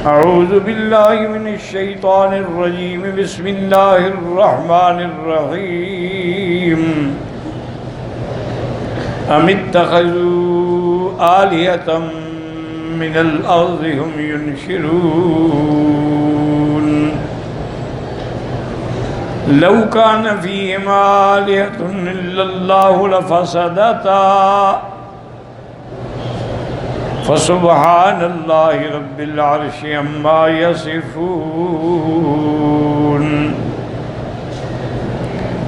أعوذ بالله من الشيطان الرجيم بسم الله الرحمن الرحيم أم اتخذوا آلهة من الأرض هم ينشرون لو كان فيهما آلهة إلا الله لفسدتا فسبحان الله رب العرش عما يصفون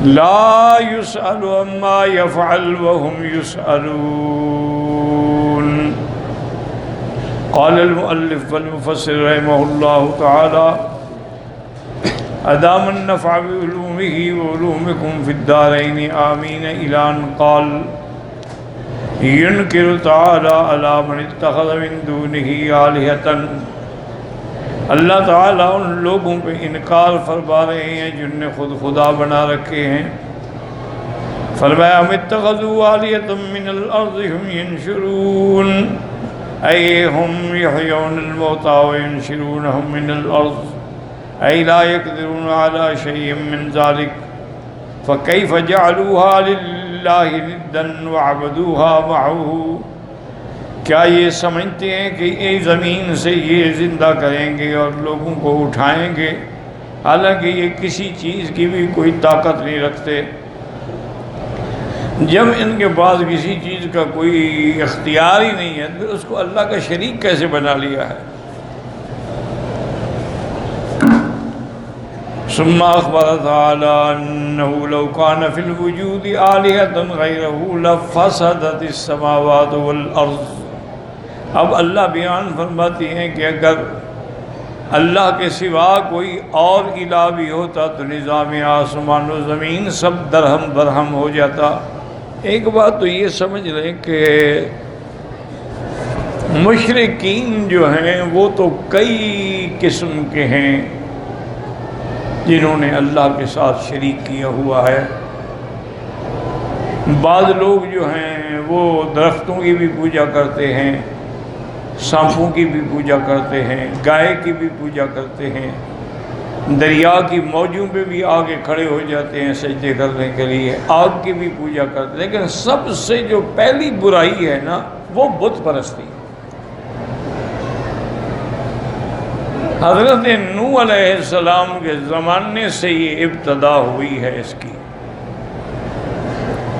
لا يسأل عما يفعل وهم يسألون قال المؤلف والمفسر رحمه الله تعالى أدام النفع بعلومه وعلومكم في الدارين آمين إلى أن قال ينکر تعالی علی من اتخذ من دونه آلہۃ. اللہ تعالیٰ ان لوگوں پہ انکار فرما رہے ہیں جن نے خود خدا بنا رکھے ہیں. فرمایا ہم اتخذوا آلہۃ من الارض هم ينشرون ای هم یحیون الموتى وینشرونهم من الارض ای لا يقدرون على شیء من ذلك فکیف جعلوها للہ ندا وعبدوها معه. کیا یہ سمجھتے ہیں کہ یہ زمین سے یہ زندہ کریں گے اور لوگوں کو اٹھائیں گے حالانکہ یہ کسی چیز کی بھی کوئی طاقت نہیں رکھتے. جب ان کے پاس کسی چیز کا کوئی اختیار ہی نہیں ہے پھر اس کو اللہ کا شریک کیسے بنا لیا ہے. ثم اخبر تعالی انه لو كان في الوجود آلهة غيره لفسدت السماوات والارض. اب اللہ بیان فرماتے ہیں کہ اگر اللہ کے سوا کوئی اور الہ بھی ہوتا تو نظام آسمان و زمین سب درہم برہم ہو جاتا. ایک بات تو یہ سمجھ لیں کہ مشرکین جو ہیں وہ تو کئی قسم کے ہیں جنہوں نے اللہ کے ساتھ شریک کیا ہوا ہے. بعض لوگ جو ہیں وہ درختوں کی بھی پوجا کرتے ہیں، سانپوں کی بھی پوجا کرتے ہیں، گائے کی بھی پوجا کرتے ہیں، دریا کی موجوں پہ بھی آگے کھڑے ہو جاتے ہیں سجدے کرنے کے لیے، آگ کی بھی پوجا کرتے ہیں. لیکن سب سے جو پہلی برائی ہے نا وہ بت پرستی. حضرت نوح علیہ السلام کے زمانے سے یہ ابتدا ہوئی ہے اس کی.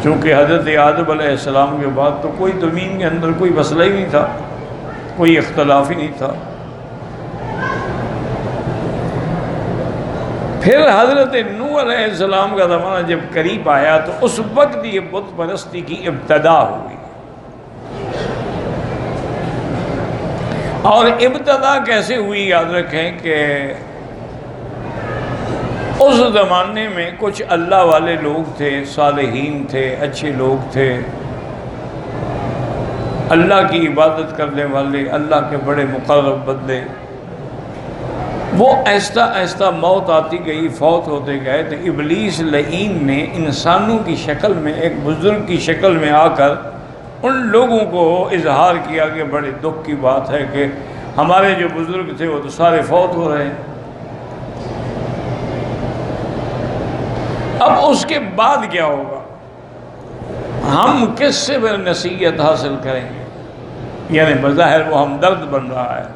چونکہ حضرت آدم علیہ السلام کے بعد تو کوئی زمین کے اندر کوئی مسئلہ ہی نہیں تھا، کوئی اختلاف ہی نہیں تھا. پھر حضرت نوح علیہ السلام کا زمانہ جب قریب آیا تو اس وقت یہ بت پرستی کی ابتدا ہوئی. اور ابتدا کیسے ہوئی یاد رکھیں کہ اس زمانے میں کچھ اللہ والے لوگ تھے، صالحین تھے، اچھے لوگ تھے، اللہ کی عبادت کرنے والے، اللہ کے بڑے مقرب بندے. وہ آہستہ آہستہ موت آتی گئی، فوت ہوتے گئے تو ابلیس لعین نے انسانوں کی شکل میں، ایک بزرگ کی شکل میں آ کر ان لوگوں کو اظہار کیا کہ بڑے دکھ کی بات ہے کہ ہمارے جو بزرگ تھے وہ تو سارے فوت ہو رہے ہیں. اب اس کے بعد کیا ہوگا؟ ہم کس سے نصیحت حاصل کریں گے؟ یعنی بظاہر وہ ہمدرد بن رہا ہے.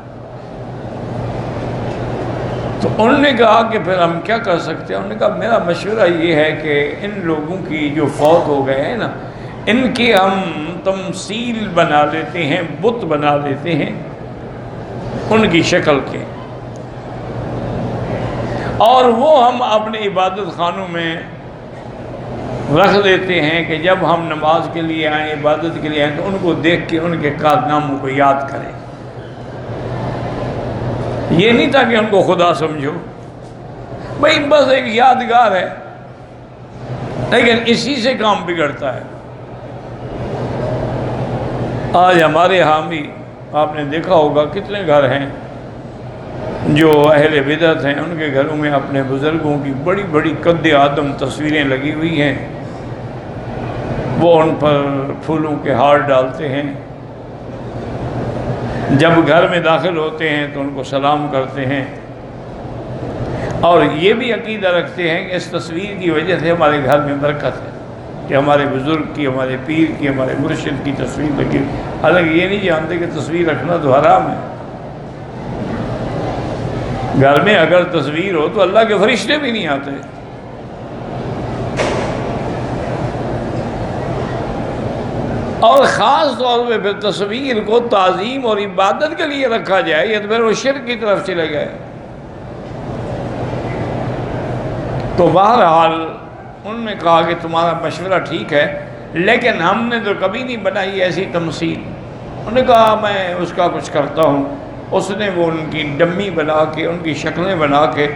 تو انہوں نے کہا کہ پھر ہم کیا کر سکتے ہیں؟ انہوں نے کہا میرا مشورہ یہ ہے کہ ان لوگوں کی جو فوت ہو گئے ہیں نا ان کی ہم تمثیل بنا لیتے ہیں، بت بنا لیتے ہیں ان کی شکل کے، اور وہ ہم اپنے عبادت خانوں میں رکھ دیتے ہیں کہ جب ہم نماز کے لیے آئیں، عبادت کے لیے آئیں تو ان کو دیکھ کے ان کے کارناموں کو یاد کریں. یہ نہیں تھا کہ ان کو خدا سمجھو، بھئی بس ایک یادگار ہے. لیکن اسی سے کام بگڑتا ہے. آج ہمارے ہاں بھی آپ نے دیکھا ہوگا کتنے گھر ہیں جو اہل بدعت ہیں، ان کے گھروں میں اپنے بزرگوں کی بڑی بڑی قد آدم تصویریں لگی ہوئی ہیں، وہ ان پر پھولوں کے ہار ڈالتے ہیں. جب گھر میں داخل ہوتے ہیں تو ان کو سلام کرتے ہیں، اور یہ بھی عقیدہ رکھتے ہیں کہ اس تصویر کی وجہ سے ہمارے گھر میں برکت ہے، کہ ہمارے بزرگ کی، ہمارے پیر کی، ہمارے مرشد کی تصویر لگی۔ حالانکہ یہ نہیں جانتے کہ تصویر رکھنا تو حرام ہے۔ گھر میں اگر تصویر ہو تو اللہ کے فرشتے بھی نہیں آتے۔ اور خاص طور پہ پھر تصویر کو تعظیم اور عبادت کے لیے رکھا جائے، یہ تو پھر وہ شرک کی طرف چلے گئے۔ تو بہرحال انہوں نے کہا کہ تمہارا مشورہ ٹھیک ہے، لیکن ہم نے تو کبھی نہیں بنائی ایسی تمثیل۔ انہوں نے کہا میں اس کا کچھ کرتا ہوں۔ اس نے وہ ان کی ڈمی بنا کے، ان کی شکلیں بنا کے،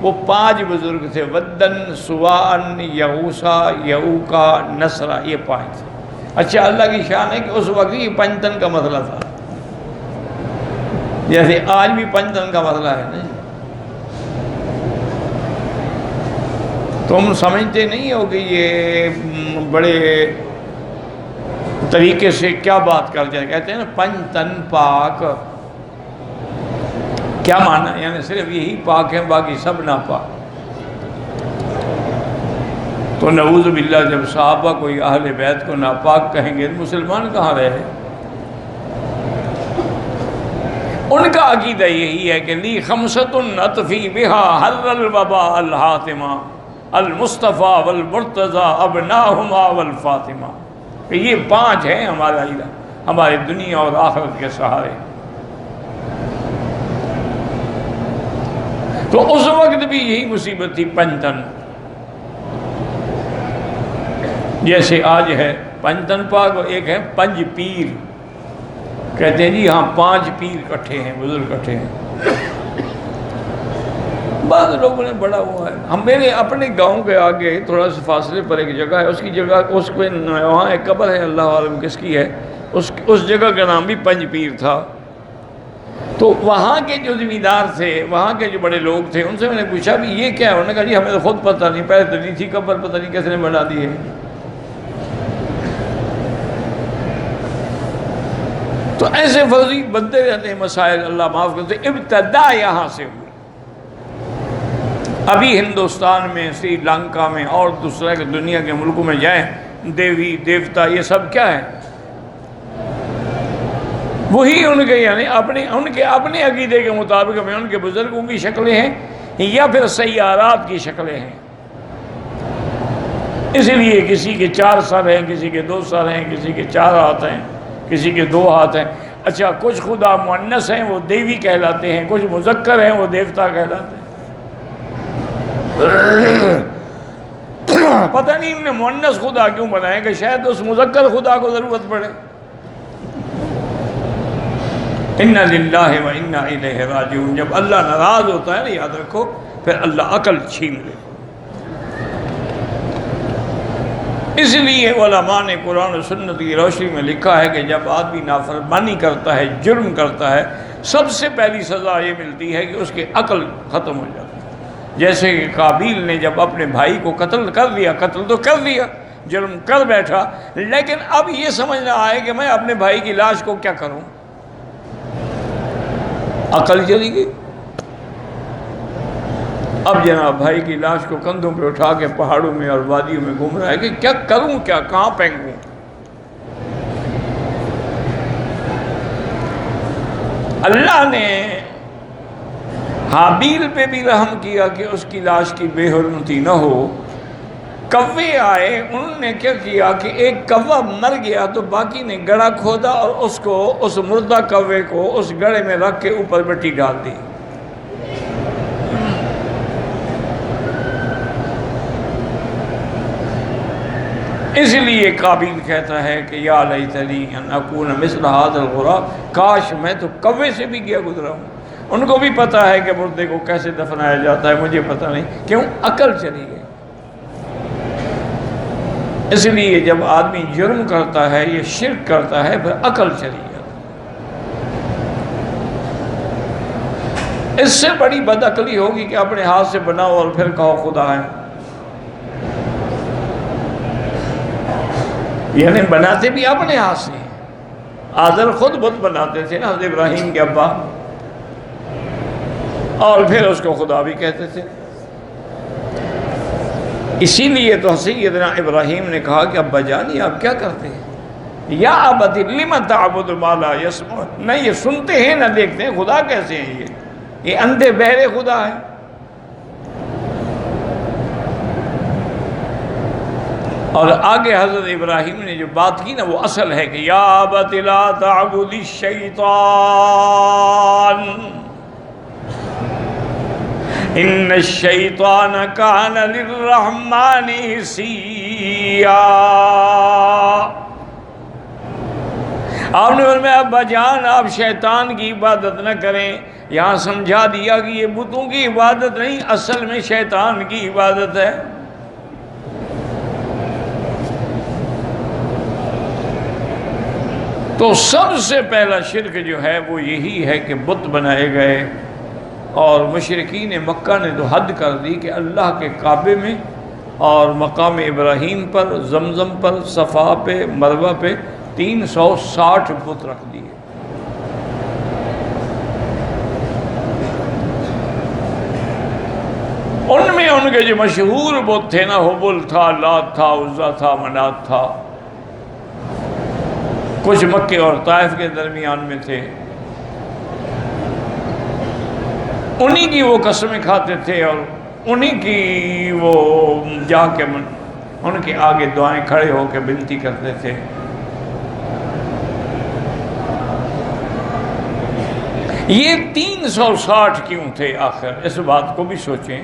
وہ 5 بزرگ تھے، ودن، سواعن، یغوثا، یعوقا، نصرا، یہ 5 تھے۔ اچھا، اللہ کی شان ہے کہ اس وقت یہ پنجتن کا مسئلہ تھا، جیسے آج بھی پنجتن کا مسئلہ ہے نا۔ تم سمجھتے نہیں ہو کہ یہ بڑے طریقے سے کیا بات کر جائے، کہتے ہیں نا پنجتن پاک، کیا معنی؟ یعنی صرف یہی پاک ہیں، باقی سب ناپاک۔ تو نعوذ باللہ جب صحابہ کوئی اہل بیت کو ناپاک کہیں گے تو مسلمان کہاں رہے؟ ان کا عقیدہ یہی ہے کہ لی خمسۃ اطفی بہا حر الوبا الحاتمہ المصطفیٰ والمرتضیٰ ابناہما والفاطمہ، کہ یہ 5 ہیں ہمارا الہ، ہمارے دنیا اور آخرت کے سہارے۔ تو اس وقت بھی یہی مصیبت تھی، پنجتن، جیسے آج ہے پنجتن پاک، اور ایک ہے پنج پیر، کہتے ہیں جی ہاں 5 پیر کٹھے ہیں، بزرگ کٹھے ہیں۔ بعض لوگوں نے بڑا ہوا ہے، ہم میرے اپنے گاؤں کے آگے تھوڑا سا فاصلے پر ایک جگہ ہے، اس کی جگہ اس کو وہاں ایک قبر ہے، اللہ عالم کس کی ہے، اس جگہ کا نام بھی پنج پیر تھا۔ تو وہاں کے جو زمیندار تھے، وہاں کے جو بڑے لوگ تھے، ان سے میں نے پوچھا بھی یہ کیا ہے؟ انہوں نے کہا جی ہمیں تو خود پتہ نہیں، پہلے تو نہیں تھی قبر، پتہ نہیں کس نے بنا دی ہے۔ تو ایسے فرضی بنتے رہتے ہیں مسائل، اللہ معاف کرتے۔ ابتدا یہاں سے ہوئی۔ ابھی ہندوستان میں، سری لنکا میں اور دوسرے دنیا کے ملکوں میں جائیں، دیوی دیوتا یہ سب کیا ہے؟ وہی ان کے، یعنی ان کے اپنے عقیدے کے مطابق میں ان کے بزرگوں کی شکلیں ہیں، یا پھر سیارات کی شکلیں ہیں۔ اس لیے کسی کے 4 سر ہیں، کسی کے 2 سر ہیں، کسی کے 4 ہاتھ ہیں، کسی کے 2 ہاتھ ہیں۔ اچھا، کچھ خدا مؤنث ہیں وہ دیوی کہلاتے ہیں، کچھ مذکر ہیں وہ دیوتا کہلاتے ہیں۔ پتہ نہیں انہوں نے مؤنث خدا کیوں بنائے، کہ شاید اس مذکر خدا کو ضرورت پڑے۔ اِنَّ لِلَّهِ وَإِنَّا إِلَيْهِ رَاجِعُونَ، جب اللہ ناراض ہوتا ہے نا، یاد رکھو، پھر اللہ عقل چھین لے۔ اس لیے علماء نے قرآن و سنت کی روشنی میں لکھا ہے کہ جب آدمی نافرمانی کرتا ہے، جرم کرتا ہے، سب سے پہلی سزا یہ ملتی ہے کہ اس کی عقل ختم ہو جاتی ہے۔ جیسے کہ قابیل نے جب اپنے بھائی کو قتل کر دیا، قتل تو کر دیا، جرم کر بیٹھا، لیکن اب یہ سمجھنا آئے کہ میں اپنے بھائی کی لاش کو کیا کروں، عقل چلی گئی۔ اب جناب بھائی کی لاش کو کندھوں پہ اٹھا کے پہاڑوں میں اور وادیوں میں گھوم رہا ہے کہ کیا کروں، کیا کہاں پھینکوں۔ اللہ نے حابیل پہ بھی رحم کیا کہ اس کی لاش کی بے حرمتی نہ ہو۔ کوے آئے، انہوں نے کیا کیا کہ ایک کوا مر گیا تو باقی نے گڑھا کھودا اور اس مردہ کوے کو اس گڑھے میں رکھ کے اوپر مٹی ڈال دی۔ اس لیے قابیل کہتا ہے کہ یا لیتنی ان اکون مثل ھذا الغراب، کاش میں تو کوے سے بھی گیا گزرا ہوں۔ ان کو بھی پتہ ہے کہ مردے کو کیسے دفنایا جاتا ہے، مجھے پتہ نہیں، کیوں؟ عقل چلی گئی۔ اس لیے جب آدمی جرم کرتا ہے، یہ شرک کرتا ہے، پھر عقل چلی جاتی ہے۔ اس سے بڑی بد عقلی ہوگی کہ اپنے ہاتھ سے بناؤ اور پھر کہو خدا ہے۔ یعنی بناتے بھی اپنے ہاتھ سے ہیں، آزر خود بت بناتے تھے نا حضرت ابراہیم کے ابا، اور پھر اس کو خدا بھی کہتے تھے۔ اسی لیے تو سیدنا ابراہیم نے کہا کہ ابا جان یہ آپ کیا کرتے ہیں؟ یا ابت لم تعبد ما لا یسمع، نہ یہ سنتے ہیں نہ دیکھتے ہیں، خدا کیسے ہیں یہ اندھے بہرے خدا ہیں۔ اور آگے حضرت ابراہیم نے جو بات کی نا وہ اصل ہے کہ یا ابت لا تعبد الشیطان ان الشیطان کان للرحمن عصیا۔ آپ نے فرمایا ابا جان آپ شیطان کی عبادت نہ کریں، یہاں سمجھا دیا کہ یہ بتوں کی عبادت نہیں، اصل میں شیطان کی عبادت ہے۔ تو سب سے پہلا شرک جو ہے وہ یہی ہے کہ بت بنائے گئے، اور مشرکین مکہ نے تو حد کر دی کہ اللہ کے کعبے میں اور مقام ابراہیم پر، زمزم پر، صفا پہ، مروہ پہ 360 بت رکھ دیے۔ ان میں ان کے جو مشہور بت تھے نا، حبل تھا، لات تھا، عزا تھا، منات تھا، کچھ مکے اور طائف کے درمیان میں تھے، انہی کی وہ قسمیں کھاتے تھے اور انہی کی وہ جا کے ان کے آگے دعائیں کھڑے ہو کے بنتی کرتے تھے۔ یہ 360 کیوں تھے آخر؟ اس بات کو بھی سوچیں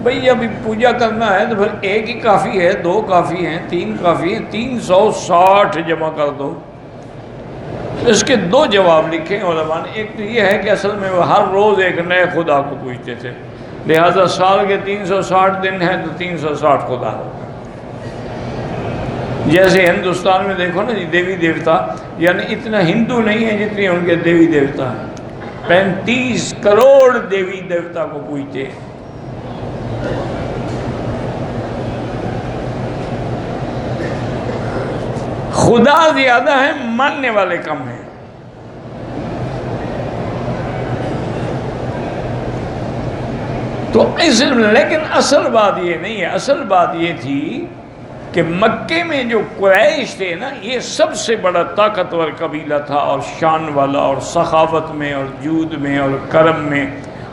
بھئی، ابھی پوجا کرنا ہے تو پھر ایک ہی کافی ہے، دو کافی ہیں، تین کافی ہیں، 360 جمع کر دو۔ اس کے دو جواب لکھے علماء نے۔ ایک تو یہ ہے کہ اصل میں وہ ہر روز ایک نئے خدا کو پوجتے تھے، لہذا سال کے 360 دن ہیں تو 360 خدا۔ جیسے ہندوستان میں دیکھو نا جی دیوی دیوتا، یعنی اتنا ہندو نہیں ہے جتنے ان کے دیوی دیوتا ہیں، 35 کروڑ دیوی دیوتا کو پوجتے ہیں۔ خدا زیادہ ہیں، ماننے والے کم ہیں۔ تو لیکن اصل بات یہ نہیں ہے، اصل بات یہ تھی کہ مکے میں جو قریش تھے نا، یہ سب سے بڑا طاقتور قبیلہ تھا، اور شان والا، اور سخاوت میں اور جود میں اور کرم میں،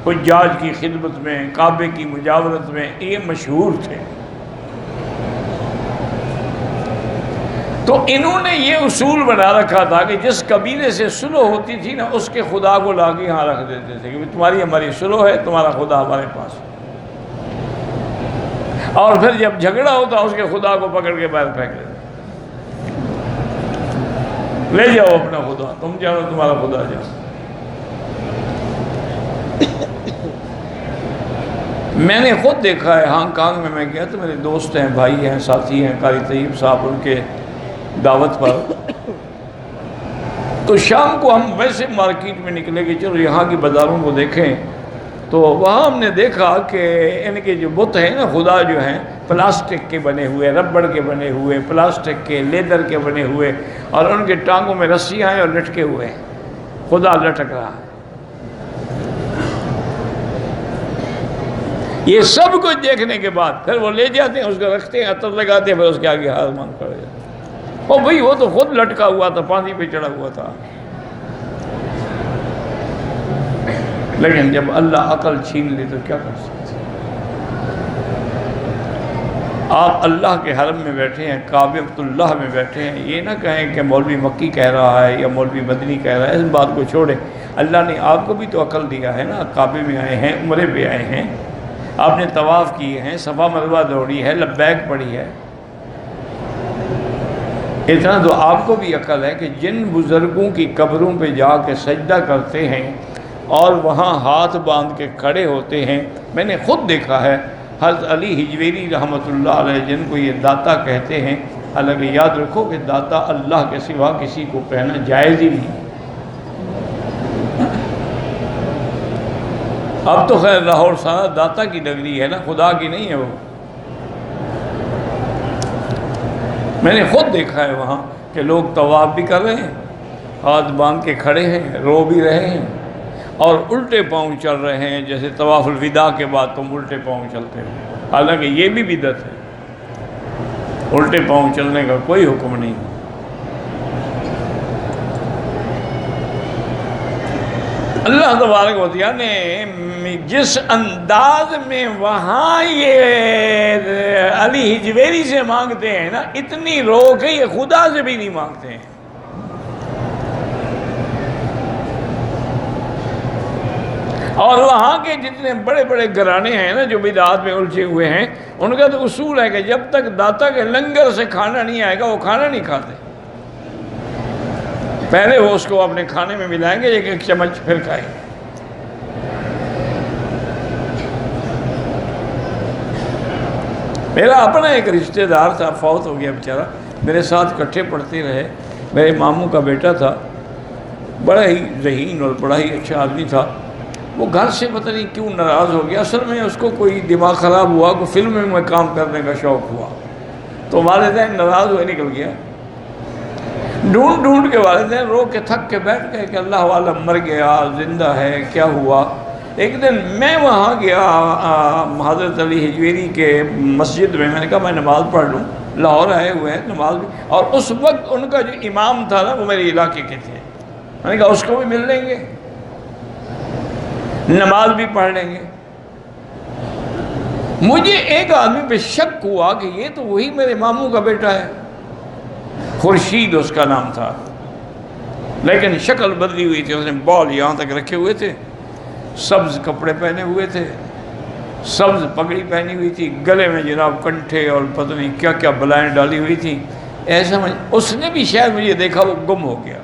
حجاج کی خدمت میں، کعبے کی مجاورت میں یہ مشہور تھے۔ تو انہوں نے یہ اصول بنا رکھا تھا کہ جس قبیلے سے صلح ہوتی تھی نا، اس کے خدا کو لا کے یہاں رکھ دیتے تھے کہ تمہاری ہماری صلح ہے، تمہارا خدا ہمارے پاس۔ اور پھر جب جھگڑا ہوتا اس کے خدا کو پکڑ کے باہر پھینک دیتے، لے جاؤ اپنا خدا، تم جاؤ تمہارا خدا جاؤ۔ میں نے خود دیکھا ہے، ہانگ کانگ میں گیا تو میرے دوست ہیں، بھائی ہیں، ساتھی ہیں، قاری طیب صاحب، ان کے دعوت پر، تو شام کو ہم ویسے مارکیٹ میں نکلے کہ چلو یہاں کی بازاروں کو دیکھیں، تو وہاں ہم نے دیکھا کہ ان کے جو بت ہیں نا، خدا جو ہیں پلاسٹک کے بنے ہوئے، ربڑ کے بنے ہوئے، پلاسٹک کے، لیدر کے بنے ہوئے، اور ان کے ٹانگوں میں رسیاں ہیں اور لٹکے ہوئے ہیں، خدا لٹک رہا ہے۔ یہ سب کچھ دیکھنے کے بعد پھر وہ لے جاتے ہیں، اس کو رکھتے ہیں، عطر لگاتے ہیں، پھر اس کے آگے ہاتھ مان کھڑے جاتے ہیں۔ او بھئی وہ تو خود لٹکا ہوا تھا، پانی پہ چڑھا ہوا تھا۔ لیکن جب اللہ عقل چھین لے تو کیا کر سکتے؟ آپ اللہ کے حرم میں بیٹھے ہیں، کعبۃ اللہ میں بیٹھے ہیں، یہ نہ کہیں کہ مولوی مکی کہہ رہا ہے یا مولوی مدنی کہہ رہا ہے، اس بات کو چھوڑیں۔ اللہ نے آپ کو بھی تو عقل دیا ہے نا، کعبے میں آئے ہیں، عمرے پہ آئے ہیں، آپ نے طواف کیے ہیں، صفا مروہ دوڑی ہے، لبیک پڑھی ہے، اتنا تو آپ کو بھی عقل ہے کہ جن بزرگوں کی قبروں پہ جا کے سجدہ کرتے ہیں اور وہاں ہاتھ باندھ کے کھڑے ہوتے ہیں، میں نے خود دیکھا ہے، حضرت علی حجویری رحمۃ اللہ علیہ جن کو یہ داتا کہتے ہیں، حالانکہ یاد رکھو کہ داتا اللہ کے سوا کسی کو کہنا جائز ہی نہیں۔ اب تو خیر لاہور سارا داتا کی نگری ہے نا، خدا کی نہیں ہے وہ۔ میں نے خود دیکھا ہے وہاں کہ لوگ طواف بھی کر رہے ہیں ہاتھ باندھ کے کھڑے ہیں، رو بھی رہے ہیں اور الٹے پاؤں چل رہے ہیں، جیسے طواف الوداع کے بعد تم الٹے پاؤں چلتے ہو، حالانکہ یہ بھی بدعت ہے، الٹے پاؤں چلنے کا کوئی حکم نہیں۔ اللہ تبارک و تعالیٰ نے جس انداز میں وہاں یہ علی حجویری سے مانگتے ہیں نا، اتنی رو کے یہ خدا سے بھی نہیں مانگتے ہیں۔ اور وہاں کے جتنے بڑے بڑے گھرانے ہیں نا جو بدعات میں الجھے ہوئے ہیں، ان کا تو اصول ہے کہ جب تک داتا کے لنگر سے کھانا نہیں آئے گا وہ کھانا نہیں کھاتے، پہلے وہ اس کو اپنے کھانے میں ملائیں گے، ایک ایک چمچ پھر کھائیں گے۔ میرا اپنا ایک رشتہ دار تھا، فوت ہو گیا بیچارہ، میرے ساتھ اکٹھے پڑھتے رہے، میرے ماموں کا بیٹا تھا، بڑا ہی ذہین اور بڑا ہی اچھا آدمی تھا۔ وہ گھر سے پتہ نہیں کیوں ناراض ہو گیا، اصل میں اس کو کوئی دماغ خراب ہوا، کوئی فلم میں کام کرنے کا شوق ہوا، تو والدین ناراض ہوئے نکل گیا۔ ڈھونڈ ڈھونڈ کے والدین رو کے تھک کے بیٹھ گئے کہ اللہ والا مر گیا، زندہ ہے، کیا ہوا۔ ایک دن میں وہاں گیا حضرت علی حجویری کے مسجد میں، میں نے کہا میں نماز پڑھ لوں، لاہور آئے ہوئے ہیں نماز بھی، اور اس وقت ان کا جو امام تھا نا وہ میرے علاقے کے تھے، میں نے کہا اس کو بھی مل لیں گے، نماز بھی پڑھ لیں گے۔ مجھے ایک آدمی پہ شک ہوا کہ یہ تو وہی میرے ماموں کا بیٹا ہے، خورشید اس کا نام تھا، لیکن شکل بدلی ہوئی تھی، اس نے بال یہاں تک رکھے ہوئے تھے، سبز کپڑے پہنے ہوئے تھے، سبز پگڑی پہنی ہوئی تھی، گلے میں جناب کنٹھے اور پتہ نہیں کیا کیا بلائیں ڈالی ہوئی تھی، ایسا اس نے بھی شاید مجھے دیکھا، وہ گم ہو گیا،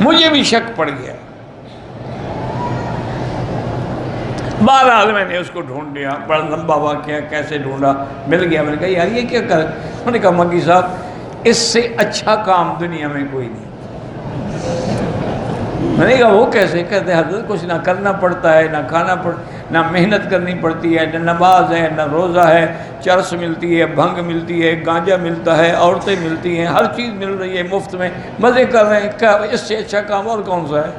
مجھے بھی شک پڑ گیا۔ بہرحال میں نے اس کو ڈھونڈ لیا، بڑا لمبا واقعہ، کیسے ڈھونڈا، مل گیا۔ میں نے کہا یار یہ کیا کر، میں نے کہا مکی صاحب اس سے اچھا کام دنیا میں کوئی نہیں۔ میں نے کہا وہ کیسے؟ کہتے حضرت کچھ نہ کرنا پڑتا ہے، نہ کھانا نہ محنت کرنی پڑتی ہے، نہ نماز ہے، نہ روزہ ہے، چرس ملتی ہے، بھنگ ملتی ہے، گانجا ملتا ہے، عورتیں ملتی ہیں، ہر چیز مل رہی ہے مفت میں، مزے کر رہے ہیں، کیا اس سے اچھا کام اور کون سا ہے؟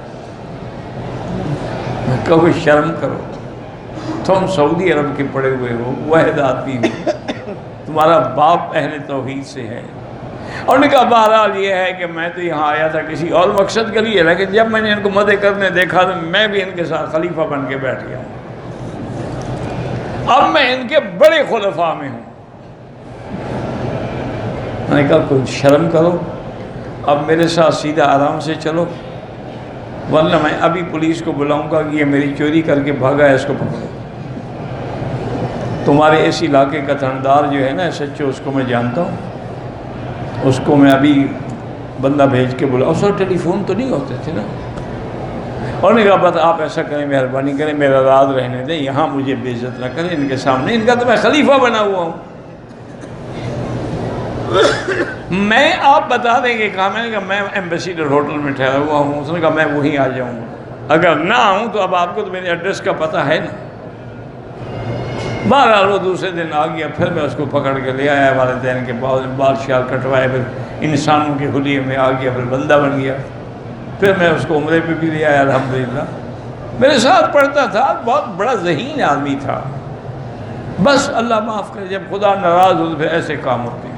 میں کہا کوئی شرم کرو، تم سعودی عرب کے پڑے ہوئے ہو، واحد آدمی ہو، تمہارا باپ اہل توحید سے ہے۔ اور نے کہا بہرحال یہ ہے کہ میں تو یہاں آیا تھا کسی اور مقصد کے لیے، لیکن جب میں نے ان کو مدد کرنے دیکھا تو میں بھی ان کے ساتھ خلیفہ بن کے بیٹھ گیا ہوں، اب میں ان کے بڑے خلفاء میں ہوں۔ میں نے کہا کوئی شرم کرو، اب میرے ساتھ سیدھا آرام سے چلو، ورنہ میں ابھی پولیس کو بلاؤں گا کہ یہ میری چوری کر کے بھاگا ہے، اس کو پکڑو۔ تمہارے اس علاقے کا تھندار جو ہے نا سچو، اس کو میں جانتا ہوں، اس کو میں ابھی بندہ بھیج کے بولا، اور سر ٹیلی فون تو نہیں ہوتے تھے نا۔ اور نے کہا بس آپ ایسا کریں، مہربانی کریں، میرا راز رہنے دیں، یہاں مجھے بے عزت نہ کریں ان کے سامنے، ان کا تو میں خلیفہ بنا ہوا ہوں۔ میں آپ بتا دیں گے، کہا میں نے کہا میں ایمبیسیڈر ہوٹل میں ٹھہرا ہوا ہوں، اس نے کہا میں وہیں آ جاؤں گا، اگر نہ آؤں تو اب آپ کو تو میرے ایڈریس کا پتہ ہے نا۔ بہرحال وہ دوسرے دن آ گیا، پھر میں اس کو پکڑ کے لے آیا، والدین کے بال شال کٹوائے، پھر انسانوں کے حلیے میں آ گیا، پھر بندہ بن گیا، پھر میں اس کو عمرے پہ بھی لے آیا، الحمدللہ میرے ساتھ پڑھتا تھا، بہت بڑا ذہین آدمی تھا۔ بس اللہ معاف کرے، جب خدا ناراض ہو تو پھر ایسے کام ہوتے ہیں۔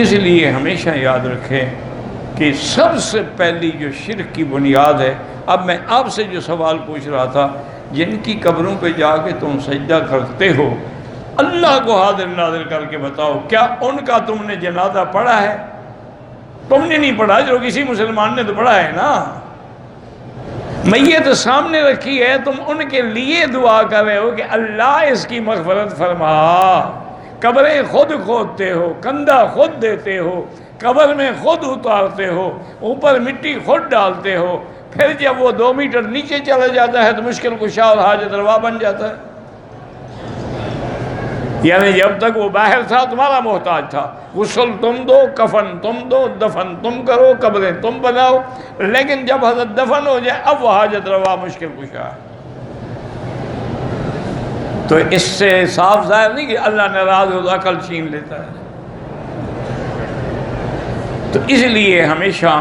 اس لیے ہمیشہ یاد رکھیں کہ سب سے پہلی جو شرک کی بنیاد ہے، اب میں آپ سے جو سوال پوچھ رہا تھا، جن کی قبروں پہ جا کے تم سجدہ کرتے ہو، اللہ کو حاضر ناظر کر کے بتاؤ کیا ان کا تم نے جنازہ پڑھا ہے؟ تم نے نہیں پڑھا، جو کسی مسلمان نے تو پڑھا ہے نا۔ میت سامنے رکھی ہے، تم ان کے لیے دعا کر رہے ہو کہ اللہ اس کی مغفرت فرما، قبریں خود کھودتے ہو، کندھا خود دیتے ہو، قبر میں خود اتارتے ہو، اوپر مٹی خود ڈالتے ہو، پھر جب وہ 2 میٹر نیچے چلا جاتا ہے تو مشکل کشا اور حاجت روا بن جاتا ہے۔ یعنی جب تک وہ باہر تھا تمہارا محتاج تھا، غسل تم دو، کفن تم دو، دفن تم کرو، قبریں تم بناؤ، لیکن جب حضرت دفن ہو جائے اب وہ حاجت روا مشکل کشا ہے۔ تو اس سے صاف ظاہر نہیں کہ اللہ ناراض ہو تو عقل چھین لیتا ہے۔ تو اس لیے ہمیشہ،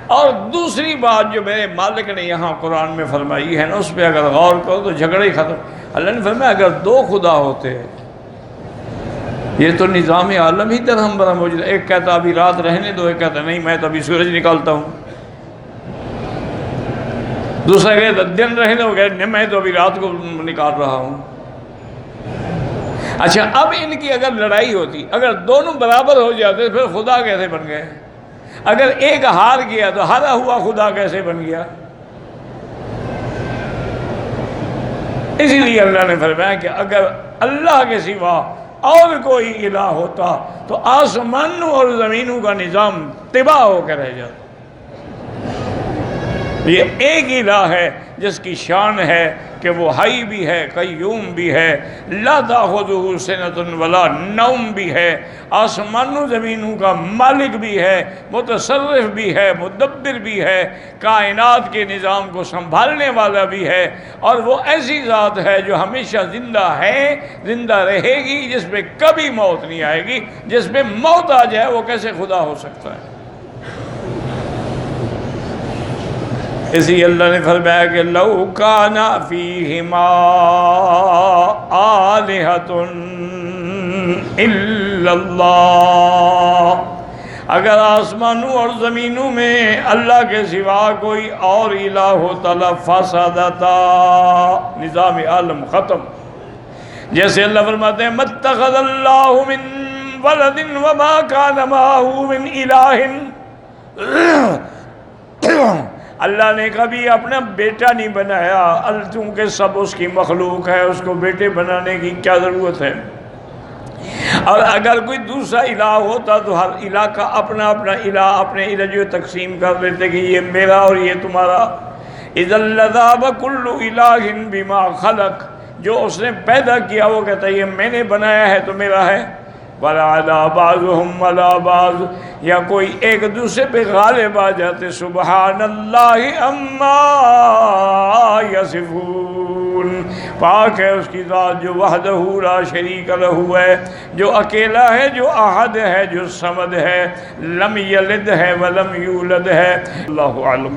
اور دوسری بات جو میرے مالک نے یہاں قرآن میں فرمائی ہے نا، اس پہ اگر غور کرو تو جھگڑے ہی ختم۔ اللہ نے فرمایا اگر دو خدا ہوتے، یہ تو نظام عالم ہی درہم برہم ہو جاتا، ایک کہتا ابھی رات رہنے دو، ایک کہتا نہیں میں تو ابھی سورج نکالتا ہوں، دوسرا کہتا دن رہنے دو، کہتا میں تو ابھی رات کو نکال رہا ہوں۔ اچھا اب ان کی اگر لڑائی ہوتی، اگر دونوں برابر ہو جاتے پھر خدا کیسے بن گئے؟ اگر ایک ہار گیا تو ہارا ہوا خدا کیسے بن گیا؟ اسی لیے اللہ نے فرمایا کہ اگر اللہ کے سوا اور کوئی الہ ہوتا تو آسمانوں اور زمینوں کا نظام تباہ ہو کے رہ جاتا۔ یہ ایک الہ ہے جس کی شان ہے کہ وہ حی بھی ہے، قیوم بھی ہے، لا تأخذہ سنۃ ولا نوم بھی ہے، آسمانوں زمینوں کا مالک بھی ہے، متصرف بھی ہے، مدبر بھی ہے، کائنات کے نظام کو سنبھالنے والا بھی ہے، اور وہ ایسی ذات ہے جو ہمیشہ زندہ ہے، زندہ رہے گی، جس پہ کبھی موت نہیں آئے گی۔ جس پہ موت آ جائے وہ کیسے خدا ہو سکتا ہے؟ اسی اللہ نے فرمایا کہ لو کان فیہما آلہۃ الا اللہ، اگر آسمانوں اور زمینوں میں اللہ کے سوا کوئی اور الہ ہوتا لفسدتا، نظام عالم ختم۔ جیسے اللہ فرماتے ہیں مَتَّخَذَ اللَّهُ مِن وَلَدٍ وَمَا كَانَ مَعَهُ مِنْ إِلَٰهٍ، اللہ نے کبھی اپنا بیٹا نہیں بنایا، چونکہ سب اس کی مخلوق ہے، اس کو بیٹے بنانے کی کیا ضرورت ہے؟ اور اگر کوئی دوسرا الہ ہوتا تو ہر الہ کا اپنا اپنا الہ، اپنے الہ جو تقسیم کر لیتے کہ یہ میرا اور یہ تمہارا۔ اِذًا لَذَهَبَ كُلُّ إِلَٰهٍ بِمَا خَلَقَ، جو اس نے پیدا کیا وہ کہتا ہے یہ میں نے بنایا ہے تو میرا ہے۔ وَلَعَلَىٰ بَعْضُهُمْ عَلَىٰ بَعْضٍ، یا کوئی ایک دوسرے پہ غالب آ جاتے۔ سبحان اللہ عما یصفون، پاک ہے اس کی ذات جو وحدہ لا شریک لہ ہے، جو اکیلا ہے، جو احد ہے، جو صمد ہے، لم یلد ہے ولم یولد ہے۔ اللہ اعلم۔